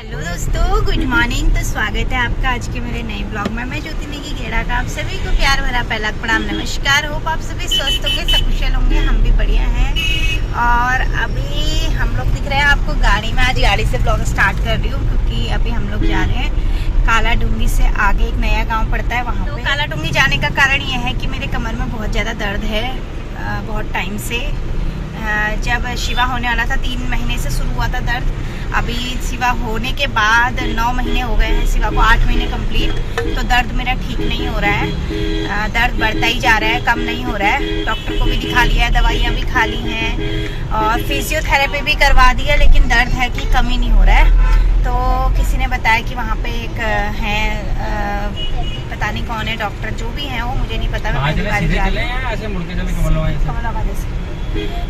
Hello दोस्तों, good morning. तो स्वागत है आपका आज के मेरे नए ब्लॉग में। मैं ज्योति नेगी घेड़ा का आप सभी को प्यार भरा पहला प्रणाम नमस्कार। होप आप सभी स्वस्थ होंगे, सकुशल होंगे। हम भी बढ़िया हैं। और अभी हम लोग दिख रहे हैं आपको गाड़ी में। आज गाड़ी से ब्लॉग स्टार्ट कर रही हूँ क्योंकि अभी हम लोग जा रहे हैं काला डूंगी से आगे एक नया गाँव पड़ता है वहाँ पे। काला डूंगी जाने का कारण ये है कि मेरे कमर में बहुत ज़्यादा दर्द है बहुत टाइम से। जब शिवा होने वाला था 3 महीने से शुरू हुआ था दर्द। अभी शिवा होने के बाद 9 महीने हो गए हैं, शिवा को 8 महीने कंप्लीट। तो दर्द मेरा ठीक नहीं हो रहा है, दर्द बढ़ता ही जा रहा है, कम नहीं हो रहा है। डॉक्टर को भी दिखा लिया है, दवाइयाँ भी खा ली हैं और फिजियोथेरेपी भी करवा दी है, लेकिन दर्द है कि कम ही नहीं हो रहा है। तो किसी ने बताया कि वहाँ पे एक है पता नहीं कौन है डॉक्टर, जो भी है वो मुझे नहीं पता।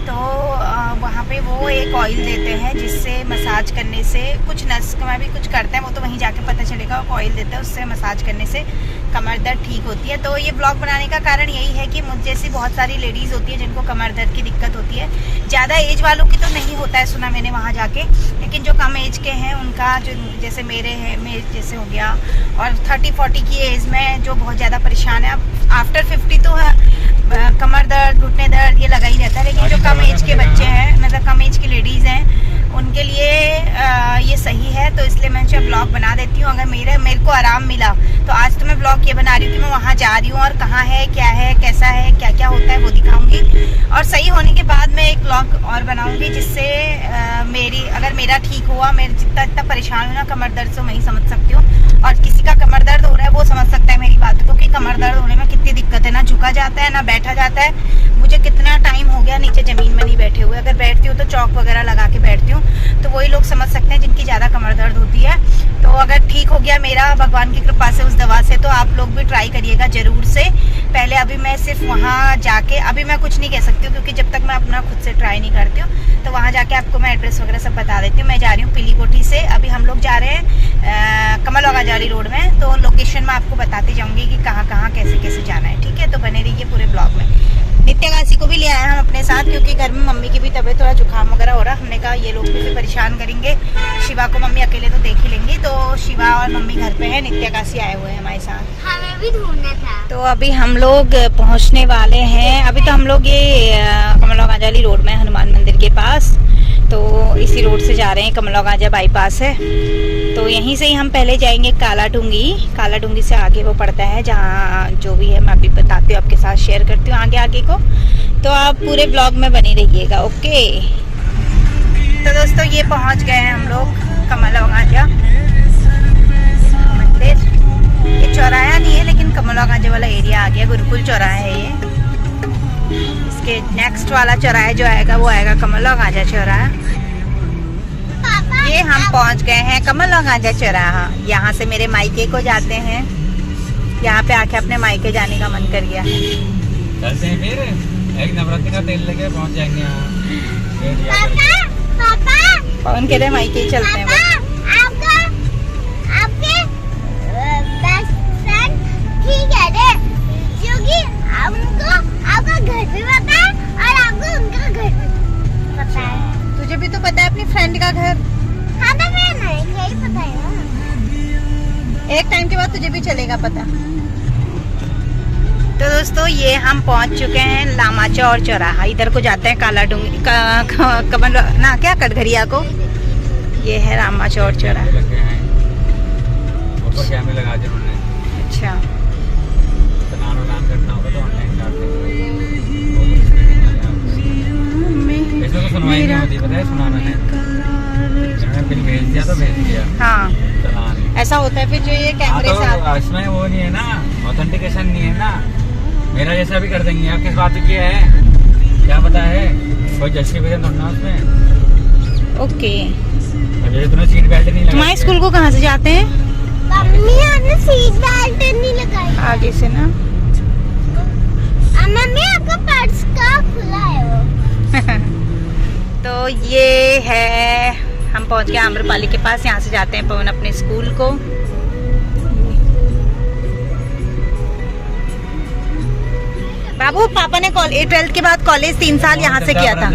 तो वहाँ पे वो एक ऑयल देते हैं जिससे मसाज करने से कुछ नस में भी कुछ करते हैं, वो तो वहीं जाके पता चलेगा। वो ऑयल देते हैं, उससे मसाज करने से कमर दर्द ठीक होती है। तो ये ब्लॉग बनाने का कारण यही है कि मुझ जैसी बहुत सारी लेडीज़ होती है जिनको कमर दर्द की दिक्कत होती है। ज़्यादा एज वालों की तो नहीं होता है, सुना मैंने वहाँ जाके, लेकिन जो कम एज के हैं उनका, जो जैसे मेरे हैं, मेरे जैसे हो गया, और 30-40 की एज में जो बहुत ज़्यादा परेशान है। अब आफ्टर 50 तो है कमर दर्द, घुटने दर्द ये लगा ही रहता है, लेकिन जो कम एज के बच्चे हैं, मतलब कम एज की लेडीज़ हैं, उनके लिए ये सही है। तो इसलिए मैं जो ब्लॉग बना देती हूँ। अगर मेरे को आराम मिला तो आज तो मैं ब्लॉग ये बना रही हूँ कि मैं वहाँ जा रही हूँ और कहाँ है, क्या है, कैसा है, क्या क्या होता है वो दिखाऊंगी। और सही होने के बाद मैं एक ब्लॉग और बनाऊंगी जिससे अगर मेरा ठीक हुआ, मेरे जितना परेशान हूँ ना कमर दर्द से, मैं ही समझ सकती हूँ। और किसी का कमर दर्द हो रहा है वो समझ सकता है मेरी बात को कि कमर दर्द होने में कितनी दिक्कत है। ना झुका जाता है ना बैठा जाता है। मुझे कितना टाइम हो गया नीचे ज़मीन में नहीं बैठे हुए। अगर बैठती हूँ तो चौक वगैरह लगा के बैठती हूँ। तो वही लोग समझ सकते हैं जिनकी ज़्यादा कमर दर्द होती है। तो अगर ठीक हो गया मेरा भगवान की कृपा से उस दवा से, तो आप लोग भी ट्राई करिएगा ज़रूर से। पहले अभी मैं सिर्फ वहाँ जाके, अभी मैं कुछ नहीं कह सकती हूँ क्योंकि जब तक मैं अपना खुद से ट्राई नहीं करती हूँ। तो वहाँ जाके आपको मैं एड्रेस वगैरह सब बता देती हूँ। मैं जा रही हूँ पीली कोठी से। अभी हम लोग जा रहे हैं कमल वागाजारी रोड में। तो लोकेशन मैं आपको बताती जाऊँगी कि कहाँ कहाँ कैसे कैसे जाना है। ठीक है, तो बने रहिए पूरे ब्लॉग में। नित्या काशी को भी ले आए हम अपने साथ क्योंकि घर में मम्मी की भी तबीयत थोड़ा जुकाम वगैरह हो रहा। हमने कहा ये लोग भी फिर परेशान करेंगे, शिवा को मम्मी अकेले तो देख ही लेंगी। तो शिवा और मम्मी घर पे है, नित्या काशी आए हुए हैं हमारे साथ। हमें भी ढूंढना था। तो अभी हम लोग पहुंचने वाले हैं। अभी तो हम लोग ये कमला गांजाली रोड में, हनुमान मंदिर के पास, तो इसी रोड से जा रहे हैं। कमला गांजा बाईपास है, तो यहीं से ही हम पहले जाएंगे काला डूंगी। काला डूंगी से आगे वो पड़ता है, जहाँ जो भी है मैं अभी बताती हूँ, आपके साथ शेयर करती हूँ आगे को। तो आप पूरे ब्लॉग में बने रहिएगा। ओके, तो दोस्तों ये पहुँच गए हैं हम लोग कमला गांजा मंदिर। ये चौराहा नहीं है लेकिन कमला गांजा वाला एरिया आ गया। गुरुकुल चौराहा है ये। इसके नेक्स्ट वाला चौराहा जो आएगा वो आएगा कमला गांजा चौराहा। ये हम पहुंच गए हैं कमला गांजा चौराहा। यहाँ से मेरे मायके को जाते हैं। यहाँ पे आके अपने मायके जाने का मन कर गया। चलते हैं फिर, एक नवरात्रि का तेल लेके पहुंच जाएंगे यहाँ। पवन कह रहे मायके चलते हैं। आपके बेस्ट फ्रेंड ठीक है रे, क्योंकि हमको आपका घर भी पता है और आपको उनका घर भी पता है। तुझे भी तो पता है अपनी फ्रेंड का घर। हाँ तो मैं नहीं, यही पता है ना। एक टाइम के बाद तुझे भी चलेगा पता। तो दोस्तों ये हम पहुंच चुके हैं लामा चौर चौराहा। इधर को जाते हैं काला डूंगी कमल ना क्या कटघरिया को। ये है रामा चौर चौराहा। कैमरे लगा दिए उन्होंने। अच्छा, स्नान करना होगा तो ऑनलाइन कर देंगे। इसमें तो सुनवाई नहीं होती, पता है, सुनाना है। बिल भेज दिया तो भेज दिया। हाँ चलान ऐसा होता है। फिर जो ये कैमरे तो साथ इसमें वो नहीं है ना, ऑथेंटिकेशन नहीं है ना। मेरा जैसा भी कर देंगे। आप किस बात पे किया है क्या पता है, कोई जस्टिफिकेशन ढूंढना उसमें। ओके, अभी तुम्हें सीट बेल्ट नहीं लगा। तुम्हारे स्कूल को कहाँ से जाते हैं? मम्मी हमने सीट बेल्ट नहीं लगाई। आगे से ना। मम्मी आपका पर्स का खुला है वो। तो ये है, हम पहुंच गए आम्रपाली के पास। यहाँ से जाते हैं पवन अपने स्कूल को। बाबू पापा ने 12th के बाद कॉलेज 3 साल यहाँ से किया था।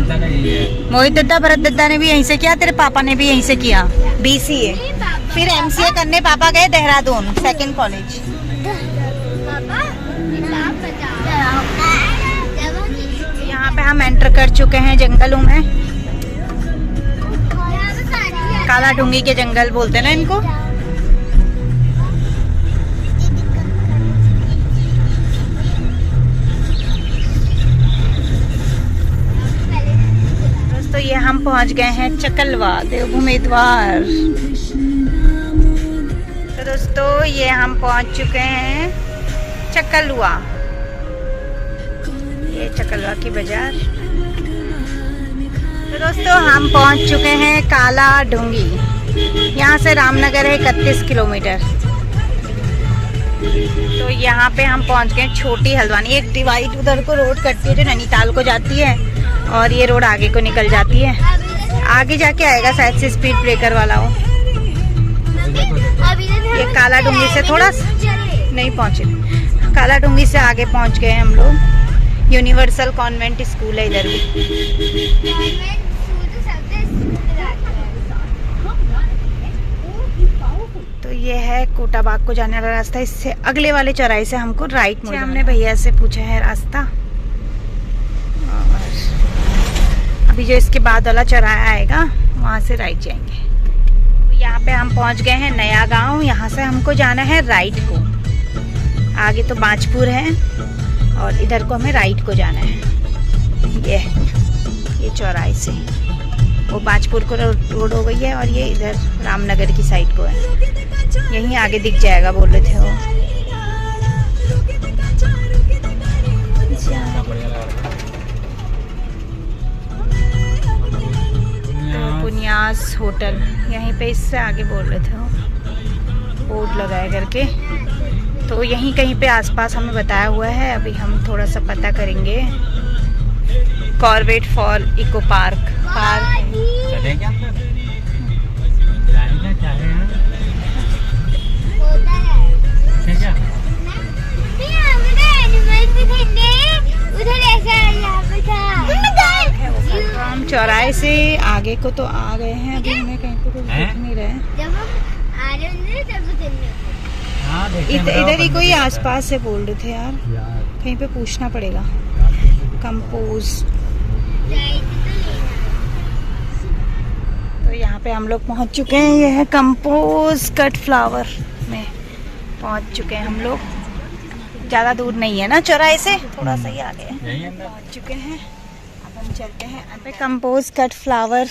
मोहित दद्दा भरत दद्दा ने भी यहीं से किया, तेरे पापा ने भी यहीं से किया BCA। फिर MCA करने पापा गए देहरादून 2nd कॉलेज। यहाँ पे हम एंटर कर चुके हैं जंगलों में, काला डूंगी के जंगल बोलते हैं ना इनको। दोस्तों ये हम पहुंच गए हैं चकलवा देवभूमि द्वार। तो दोस्तों ये हम पहुंच चुके हैं चकलवा, ये चकलवा की बाजार। तो दोस्तों हम पहुंच चुके हैं काला डूंगी, यहाँ से रामनगर है 31 किलोमीटर। तो यहाँ पे हम पहुंच गए छोटी हल्द्वानी। एक डिवाइड उधर को रोड कटती है जो नैनीताल को जाती है, और ये रोड आगे को निकल जाती है, आगे जाके आएगा शायद से स्पीड ब्रेकर वाला हो। ये काला डूंगी से थोड़ा नहीं पहुँचे, काला डूंगी से आगे पहुँच गए हम लोग। यूनिवर्सल कॉन्वेंट स्कूल है इधर भी। तो ये है कोटाबाग को जाने वाला रास्ता। इससे अगले वाले चौराहे से हमको राइट मुड़ना। हमने भैया से पूछा है रास्ता, और अभी जो इसके बाद वाला चौराहा आएगा वहाँ से राइट जाएंगे। यहाँ पे हम पहुँच गए हैं नया गांव। यहाँ से हमको जाना है राइट को, आगे तो बाजपुर है और इधर को हमें राइट को जाना है। ये चौराहे से वो बाजपुर को रोड हो गई है, और ये इधर रामनगर की साइड को है। यहीं आगे दिख जाएगा बोल रहे थे वो। तो पुनियास होटल यहीं पे, इससे आगे बोल रहे थे वो, बोर्ड लगाए करके। तो यहीं कहीं पे आसपास हमें बताया हुआ है। अभी हम थोड़ा सा पता करेंगे। कॉर्बेट फॉल इको पार्क चले क्या? तो हम चौराहे से आगे को तो आ गए हैं, अभी हमें कहीं पे कुछ दिख नहीं रहे। इधर ही कोई आसपास से बोल रहे थे यार, कहीं पे पूछना पड़ेगा। कंपोज, तो यहाँ पे हम लोग पहुँच चुके हैं। ये है कंपोज कट फ्लावर में पहुँच चुके हैं हम लोग। ज़्यादा दूर नहीं है ना चौराहे से, थोड़ा सा ही आगे है। पहुँच चुके हैं, अब हम चलते हैं। यहाँ पे कंपोज कट फ्लावर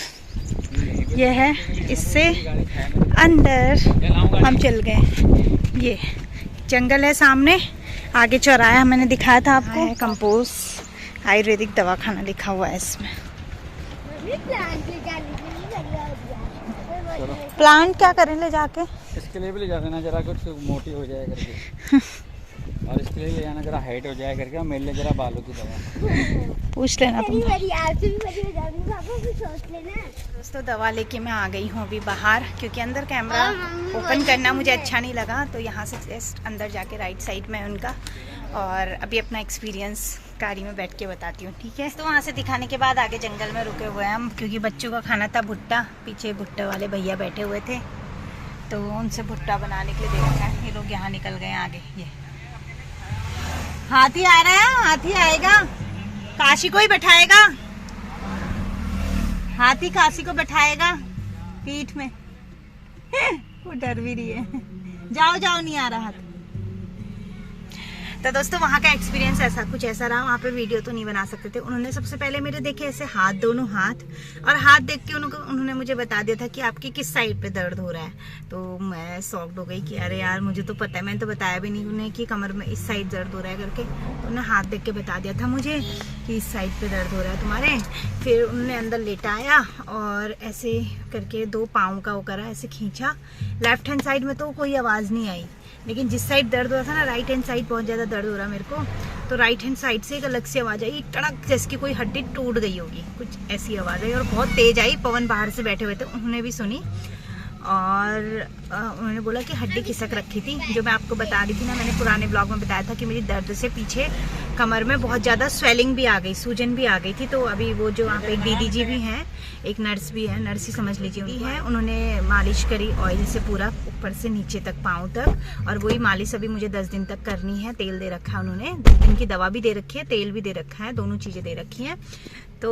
ये है, इससे अंदर हम चल गए। ये जंगल है सामने, आगे चौराहा मैंने दिखाया था आपको। कंपोज आयुर्वेदिक दवाखाना लिखा हुआ है इसमें। प्लांट क्या करें ले जाके? इसके लिए भी ले जा देना जरा, कुछ मोटी हो जाए करके। और इसके लिए ले जाना जरा हाइट हो जाए करके, मेरे लिए जरा बालों की दवा पूछ लेना तुम। दोस्तों दवा लेके मैं आ गई हूँ अभी बाहर, क्योंकि अंदर कैमरा ओपन करना मुझे अच्छा नहीं लगा। तो यहाँ से जस्ट अंदर जाके राइट साइड में उनका, और अभी अपना एक्सपीरियंस गाड़ी में बैठ के बताती हूँ, ठीक है। तो वहाँ से दिखाने के बाद आगे जंगल में रुके हुए हैं हम, क्योंकि बच्चों का खाना था भुट्टा। पीछे भुट्टे वाले भैया बैठे हुए थे, तो उनसे भुट्टा बनाने के लिए दे रखा है। ये लोग यहाँ निकल गए आगे। ये हाथी आ रहा है, हाथी आएगा, काशी को ही बैठाएगा। हाथी काशी को बैठाएगा पीठ में। वो डर भी रही है। जाओ जाओ, नहीं आ रहा हाथी। तो दोस्तों वहाँ का एक्सपीरियंस कुछ ऐसा रहा। वहाँ पे वीडियो तो नहीं बना सकते थे। उन्होंने सबसे पहले मेरे देखे ऐसे हाथ, दोनों हाथ, और हाथ देख के उन्होंने मुझे बता दिया था कि आपकी किस साइड पे दर्द हो रहा है। तो मैं शॉक्ड हो गई कि अरे यार मुझे तो पता है, मैंने तो बताया भी नहीं उन्हें कि कमर में इस साइड दर्द हो रहा है करके। तो उन्होंने हाथ देख के बता दिया था मुझे कि इस साइड पे दर्द हो रहा है तुम्हारे। फिर उन्होंने अंदर लेटाया और ऐसे करके 2 पाँव का वो करा, ऐसे खींचा। लेफ्ट हैंड साइड में तो कोई आवाज़ नहीं आई, लेकिन जिस साइड दर्द हो रहा था ना, राइट हैंड साइड बहुत ज़्यादा दर्द हो रहा मेरे को। तो राइट हैंड साइड से एक अलग से आवाज़ आई, टड़क, जैसे कि कोई हड्डी टूट गई होगी, कुछ ऐसी आवाज़ आई। और बहुत तेज आई। पवन बाहर से बैठे हुए थे, उन्होंने भी सुनी। और उन्होंने बोला कि हड्डी खिसक रखी थी, जो मैं आपको बता रही थी ना, मैंने पुराने ब्लॉग में बताया था कि मेरी दर्द से पीछे कमर में बहुत ज़्यादा स्वेलिंग भी आ गई, सूजन भी आ गई थी। तो अभी वो जो वहाँ पे एक दीदी जी भी हैं, एक नर्स भी है, नर्स ही समझ लीजिए उनकी है, उन्होंने मालिश करी ऑयल से पूरा ऊपर से नीचे तक, पाँव तक। और वही मालिश अभी मुझे 10 दिन तक करनी है। तेल दे रखा है उन्होंने, 10 दिन की दवा भी दे रखी है, तेल भी दे रखा है, दोनों चीज़ें दे रखी हैं। तो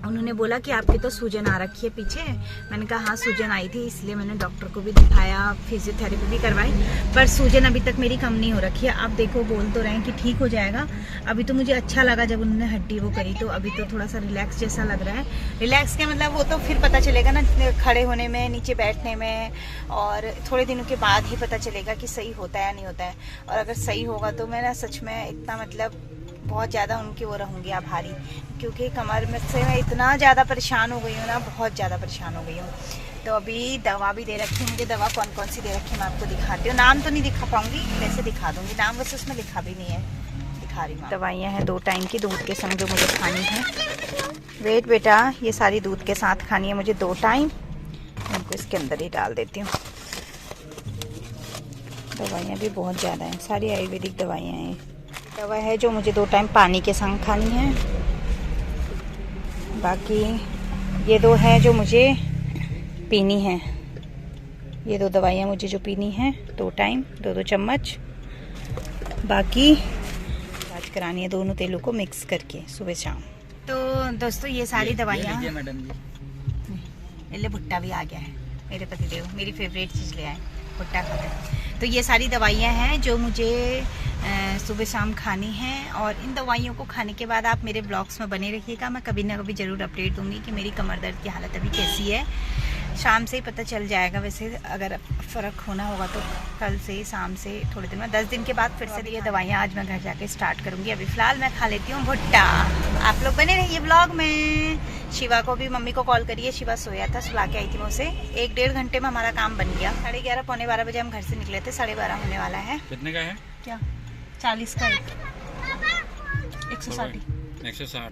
उन्होंने बोला कि आपकी तो सूजन आ रखी है पीछे। मैंने कहा हाँ सूजन आई थी, इसलिए मैंने डॉक्टर को भी दिखाया, फिजियोथेरेपी भी करवाई, पर सूजन अभी तक मेरी कम नहीं हो रखी है। आप देखो, बोल तो रहे हैं कि ठीक हो जाएगा। अभी तो मुझे अच्छा लगा जब उन्होंने हड्डी वो करी, तो अभी तो थोड़ा सा रिलैक्स जैसा लग रहा है। रिलैक्स के मतलब वो तो फिर पता चलेगा ना, खड़े होने में, नीचे बैठने में, और थोड़े दिनों के बाद ही पता चलेगा कि सही होता है या नहीं होता है। और अगर सही होगा तो मैं ना सच में इतना मतलब बहुत ज़्यादा उनकी वो रहूँगी आभारी, क्योंकि कमर में से मैं इतना ज़्यादा परेशान हो गई हूँ ना, बहुत ज़्यादा परेशान हो गई हूँ। तो अभी दवा भी दे रखी है मुझे। दवा कौन कौन सी दे रखी है मैं आपको दिखाती हूँ। नाम तो नहीं दिखा पाऊँगी, वैसे दिखा दूँगी। नाम वैसे उसमें लिखा भी नहीं है, दिखा रही हूँ। दवाइयाँ हैं 2 टाइम की दूध के संग जो मुझे खानी है। वेट बेटा, ये सारी दूध के साथ खानी है मुझे 2 टाइम। इनको इसके अंदर ही डाल देती हूँ। दवाइयाँ भी बहुत ज़्यादा हैं, सारी आयुर्वेदिक दवाइयाँ हैं। दवा है जो मुझे 2 टाइम पानी के संग खानी है। बाकी ये 2 है जो मुझे पीनी है। ये 2 दवाइयाँ मुझे जो पीनी है 2 टाइम, 2-2 चम्मच। बाकी इलाज करानी है दोनों तेलों को मिक्स करके सुबह शाम। तो दोस्तों ये सारी दवाइयाँ, मैडम जी ले भुट्टा भी आ गया है, मेरे पतिदेव मेरी फेवरेट चीज़ ले आए, भुट्टा खाते। तो ये सारी दवाइयाँ हैं जो मुझे सुबह शाम खानी है। और इन दवाइयों को खाने के बाद आप मेरे ब्लॉग्स में बने रहिएगा। मैं कभी ना कभी ज़रूर अपडेट दूंगी कि मेरी कमर दर्द की हालत अभी कैसी है। शाम से ही पता चल जाएगा, वैसे अगर फ़र्क होना होगा तो कल से, शाम से, थोड़े दिन में, 10 दिन के बाद फिर से ये दवाइयाँ आज मैं घर जाके स्टार्ट करूँगी। अभी फ़िलहाल मैं खा लेती हूँ भुट्टा। आप लोग बने रहिए ब्लॉग में। शिवा को भी, मम्मी को कॉल करिए, शिवा सोया था, सुला के आई थी मैं उसे। 1-1.5 घंटे में हमारा काम बन गया। 11:30 पौने 12 बजे हम घर से निकले थे, 12:30 होने वाला है। कितने का है? क्या 40 का 160।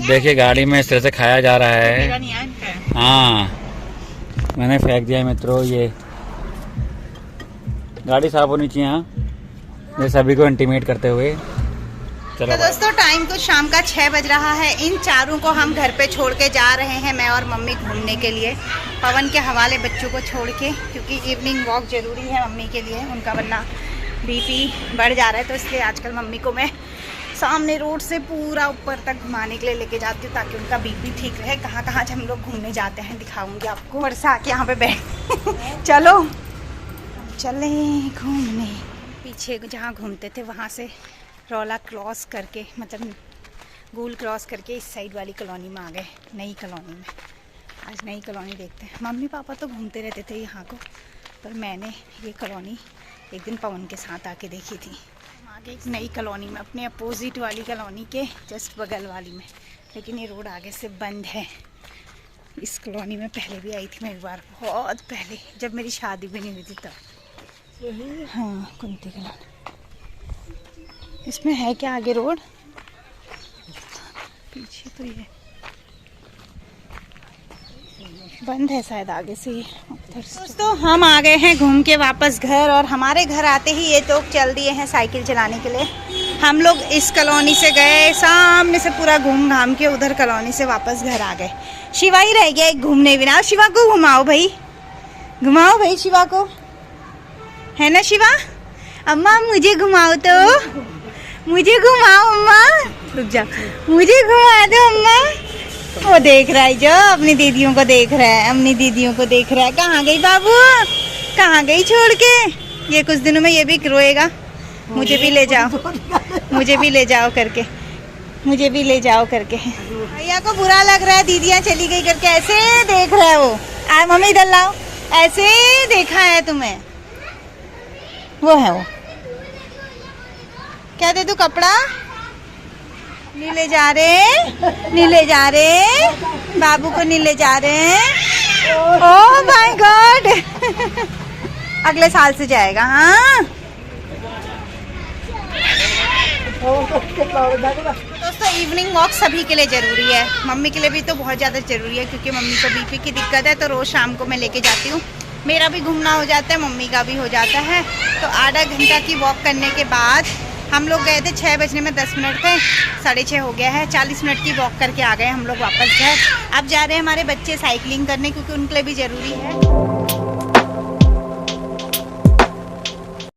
देखिए गाड़ी में इस तरह से खाया जा रहा है। मेरा नहीं है। हाँ, मैंने फेंक दिया मित्रों। ये गाड़ी साफ होनी चाहिए। हाँ, ये सभी को इंटीमेट करते हुए चलो। तो दोस्तों टाइम कुछ शाम का 6 बज रहा है। इन चारों को हम घर पे छोड़ के जा रहे हैं, मैं और मम्मी घूमने के लिए, पवन के हवाले बच्चों को छोड़ के, क्योंकि इवनिंग वॉक जरूरी है मम्मी के लिए, उनका वरना बीपी बढ़ जा रहा है। तो इसलिए आजकल मम्मी को मैं सामने रोड से पूरा ऊपर तक घुमाने के लिए लेके जाती हूँ, ताकि उनका बीपी ठीक रहे। कहाँ कहाँ हम लोग घूमने जाते हैं दिखाऊंगी आपको। वर्षा आके यहाँ पे बैठ चलो चले घूमने। पीछे जहाँ घूमते थे वहाँ से रौला क्रॉस करके, मतलब गोल क्रॉस करके इस साइड वाली कॉलोनी में आ गए, नई कॉलोनी में। आज नई कॉलोनी देखते हैं। मम्मी पापा तो घूमते रहते थे यहाँ को, पर मैंने ये कॉलोनी एक दिन पवन के साथ आके देखी थी। आगे एक नई कॉलोनी में, अपने अपोजिट वाली कॉलोनी के जस्ट बगल वाली में, लेकिन ये रोड आगे से बंद है। इस कॉलोनी में पहले भी आई थी मैं एक बार, बहुत पहले, जब मेरी शादी भी नहीं हुई थी तब। हाँ, कुंती कॉलोनी। इसमें है क्या आगे रोड? पीछे तो ये बंद है शायद आगे से। दोस्तों हम आ गए हैं घूम के वापस घर, और हमारे घर आते ही ये लोग चल दिए हैं साइकिल चलाने के लिए। हम लोग इस कॉलोनी से गए, सामने से पूरा घूम घाम के उधर कॉलोनी से वापस घर आ गए। शिवा ही रह गया एक घूमने बिना। शिवा को घुमाओ भाई, घुमाओ भाई शिवा को, है ना शिवा? अम्मा मुझे घुमाओ, तो मुझे घुमाओ अम्मा, रुक जा, मुझे घुमा दो अम्मा। वो देख रहा है जो, अपनी दीदियों को देख रहा है, अपनी दीदियों को देख रहा है। कहाँ गई बाबू, कहाँ गई छोड़ के? ये कुछ दिनों में ये भी रोएगा, मुझे भी ले जाओ, मुझे भी ले जाओ करके, मुझे भी ले जाओ करके। भैया को बुरा लग रहा है दीदियाँ चली गई करके, ऐसे देख रहा है वो। आ मम्मी इधर लाओ, ऐसे देखा है तुम्हें, वो है वो। क्या दे दूं, कपड़ा? नहीं ले जा रहे, नहीं ले जा रहे, बाबू को नहीं ले जा रहे। ओह माय गॉड, अगले साल से जाएगा। हाँ तो दोस्तों इवनिंग वॉक सभी के लिए ज़रूरी है, मम्मी के लिए भी तो बहुत ज़्यादा ज़रूरी है, क्योंकि मम्मी को बीपी की दिक्कत है, तो रोज़ शाम को मैं लेके जाती हूँ। मेरा भी घूमना हो जाता है, मम्मी का भी हो जाता है। तो आधा घंटा की वॉक करने के बाद हम लोग गए थे, 6 बजने में 10 मिनट थे, 6:30 हो गया है, 40 मिनट की वॉक करके आ गए हम लोग वापस घर। अब जा रहे हैं हमारे बच्चे साइकिलिंग करने, क्योंकि उनके लिए भी ज़रूरी है।